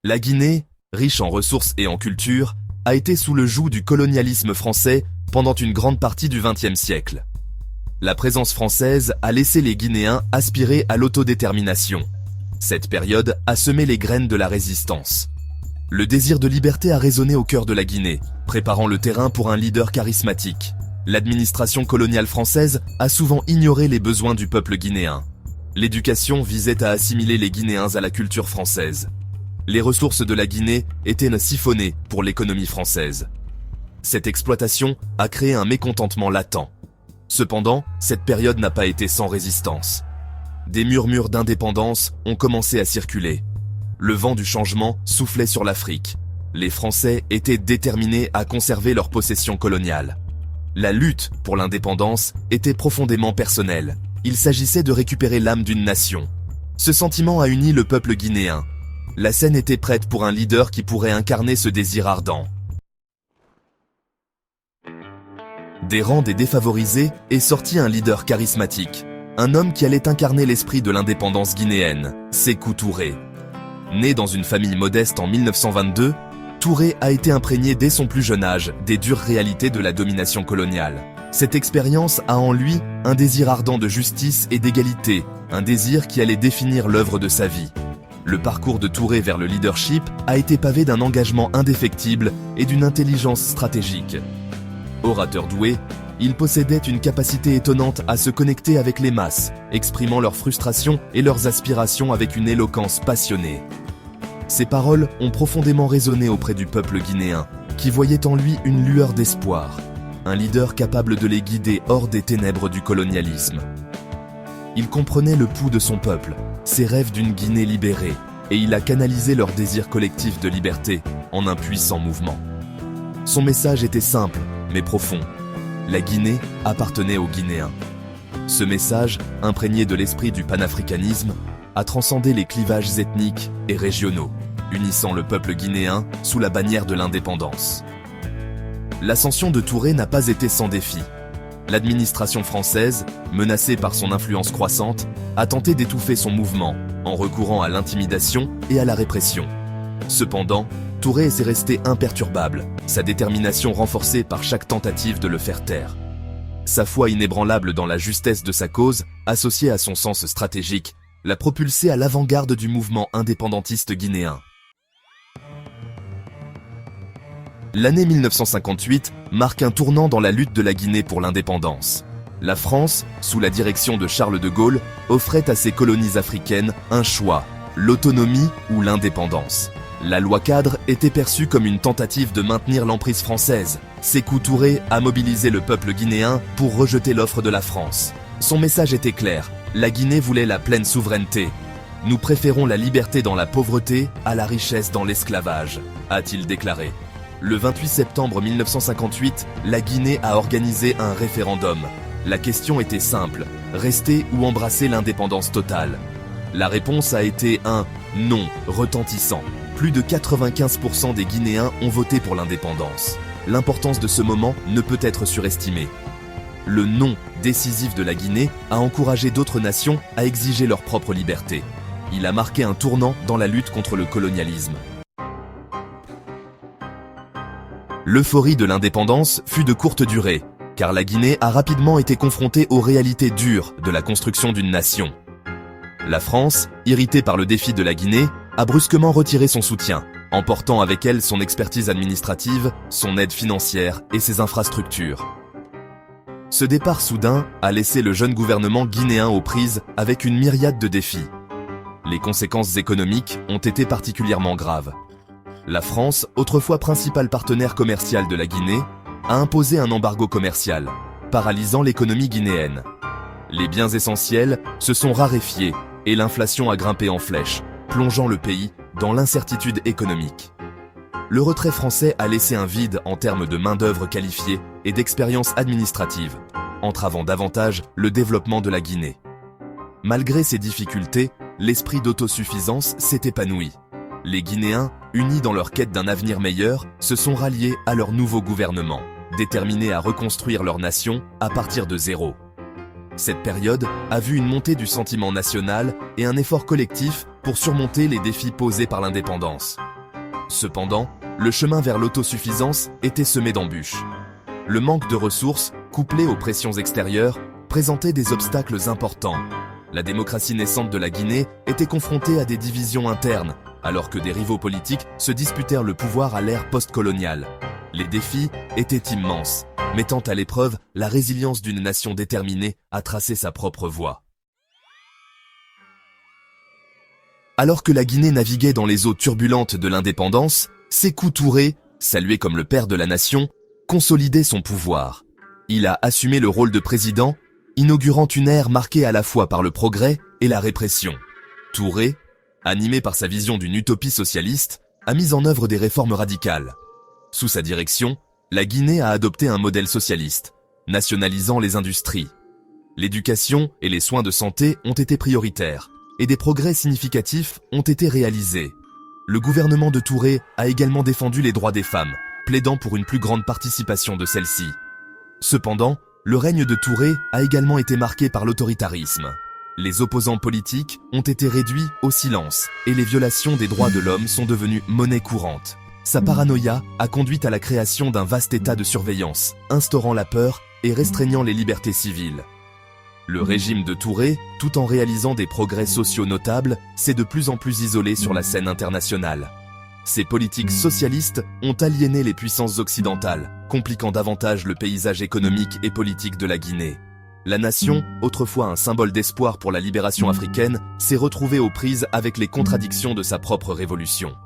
La Guinée, riche en ressources et en culture, a été sous le joug du colonialisme français pendant une grande partie du XXe siècle. La présence française a laissé les Guinéens aspirer à l'autodétermination. Cette période a semé les graines de la résistance. Le désir de liberté a résonné au cœur de la Guinée, préparant le terrain pour un leader charismatique. L'administration coloniale française a souvent ignoré les besoins du peuple guinéen. L'éducation visait à assimiler les Guinéens à la culture française. Les ressources de la Guinée étaient siphonnées pour l'économie française. Cette exploitation a créé un mécontentement latent. Cependant, cette période n'a pas été sans résistance. Des murmures d'indépendance ont commencé à circuler. Le vent du changement soufflait sur l'Afrique. Les Français étaient déterminés à conserver leurs possessions coloniales. La lutte pour l'indépendance était profondément personnelle. Il s'agissait de récupérer l'âme d'une nation. Ce sentiment a uni le peuple guinéen. La scène était prête pour un leader qui pourrait incarner ce désir ardent. Des rangs des défavorisés est sorti un leader charismatique, un homme qui allait incarner l'esprit de l'indépendance guinéenne, Sékou Touré. Né dans une famille modeste en 1922, Touré a été imprégné dès son plus jeune âge des dures réalités de la domination coloniale. Cette expérience a en lui un désir ardent de justice et d'égalité, un désir qui allait définir l'œuvre de sa vie. Le parcours de Touré vers le leadership a été pavé d'un engagement indéfectible et d'une intelligence stratégique. Orateur doué, il possédait une capacité étonnante à se connecter avec les masses, exprimant leurs frustrations et leurs aspirations avec une éloquence passionnée. Ses paroles ont profondément résonné auprès du peuple guinéen, qui voyait en lui une lueur d'espoir, un leader capable de les guider hors des ténèbres du colonialisme. Il comprenait le pouls de son peuple, ses rêves d'une Guinée libérée, et il a canalisé leur désir collectif de liberté en un puissant mouvement. Son message était simple, mais profond. La Guinée appartenait aux Guinéens. Ce message, imprégné de l'esprit du panafricanisme, a transcendé les clivages ethniques et régionaux, unissant le peuple guinéen sous la bannière de l'indépendance. L'ascension de Touré n'a pas été sans défi. L'administration française, menacée par son influence croissante, a tenté d'étouffer son mouvement en recourant à l'intimidation et à la répression. Cependant, Touré est resté imperturbable, sa détermination renforcée par chaque tentative de le faire taire. Sa foi inébranlable dans la justesse de sa cause, associée à son sens stratégique, l'a propulsé à l'avant-garde du mouvement indépendantiste guinéen. L'année 1958 marque un tournant dans la lutte de la Guinée pour l'indépendance. La France, sous la direction de Charles de Gaulle, offrait à ses colonies africaines un choix, l'autonomie ou l'indépendance. La loi cadre était perçue comme une tentative de maintenir l'emprise française. Sékou Touré a mobilisé le peuple guinéen pour rejeter l'offre de la France. Son message était clair, la Guinée voulait la pleine souveraineté. Nous préférons la liberté dans la pauvreté à la richesse dans l'esclavage, a-t-il déclaré. Le 28 septembre 1958, la Guinée a organisé un référendum. La question était simple, rester ou embrasser l'indépendance totale. La réponse a été un non retentissant. Plus de 95% des Guinéens ont voté pour l'indépendance. L'importance de ce moment ne peut être surestimée. Le non décisif de la Guinée a encouragé d'autres nations à exiger leur propre liberté. Il a marqué un tournant dans la lutte contre le colonialisme. L'euphorie de l'indépendance fut de courte durée, car la Guinée a rapidement été confrontée aux réalités dures de la construction d'une nation. La France, irritée par le défi de la Guinée, a brusquement retiré son soutien, emportant avec elle son expertise administrative, son aide financière et ses infrastructures. Ce départ soudain a laissé le jeune gouvernement guinéen aux prises avec une myriade de défis. Les conséquences économiques ont été particulièrement graves. La France, autrefois principal partenaire commercial de la Guinée, a imposé un embargo commercial, paralysant l'économie guinéenne. Les biens essentiels se sont raréfiés et l'inflation a grimpé en flèche, plongeant le pays dans l'incertitude économique. Le retrait français a laissé un vide en termes de main-d'œuvre qualifiée et d'expérience administrative, entravant davantage le développement de la Guinée. Malgré ces difficultés, l'esprit d'autosuffisance s'est épanoui. Les Guinéens, unis dans leur quête d'un avenir meilleur, se sont ralliés à leur nouveau gouvernement, déterminés à reconstruire leur nation à partir de zéro. Cette période a vu une montée du sentiment national et un effort collectif pour surmonter les défis posés par l'indépendance. Cependant, le chemin vers l'autosuffisance était semé d'embûches. Le manque de ressources, couplé aux pressions extérieures, présentait des obstacles importants. La démocratie naissante de la Guinée était confrontée à des divisions internes, alors que des rivaux politiques se disputèrent le pouvoir à l'ère post-coloniale. Les défis étaient immenses, mettant à l'épreuve la résilience d'une nation déterminée à tracer sa propre voie. Alors que la Guinée naviguait dans les eaux turbulentes de l'indépendance, Sékou Touré, salué comme le père de la nation, consolidait son pouvoir. Il a assumé le rôle de président, inaugurant une ère marquée à la fois par le progrès et la répression. Touré, animé par sa vision d'une utopie socialiste, a mis en œuvre des réformes radicales. Sous sa direction, la Guinée a adopté un modèle socialiste, nationalisant les industries. L'éducation et les soins de santé ont été prioritaires, et des progrès significatifs ont été réalisés. Le gouvernement de Touré a également défendu les droits des femmes, plaidant pour une plus grande participation de celles-ci. Cependant, le règne de Touré a également été marqué par l'autoritarisme. Les opposants politiques ont été réduits au silence, et les violations des droits de l'homme sont devenues monnaie courante. Sa paranoïa a conduit à la création d'un vaste état de surveillance, instaurant la peur et restreignant les libertés civiles. Le régime de Touré, tout en réalisant des progrès sociaux notables, s'est de plus en plus isolé sur la scène internationale. Ces politiques socialistes ont aliéné les puissances occidentales, compliquant davantage le paysage économique et politique de la Guinée. La nation, autrefois un symbole d'espoir pour la libération africaine, s'est retrouvée aux prises avec les contradictions de sa propre révolution.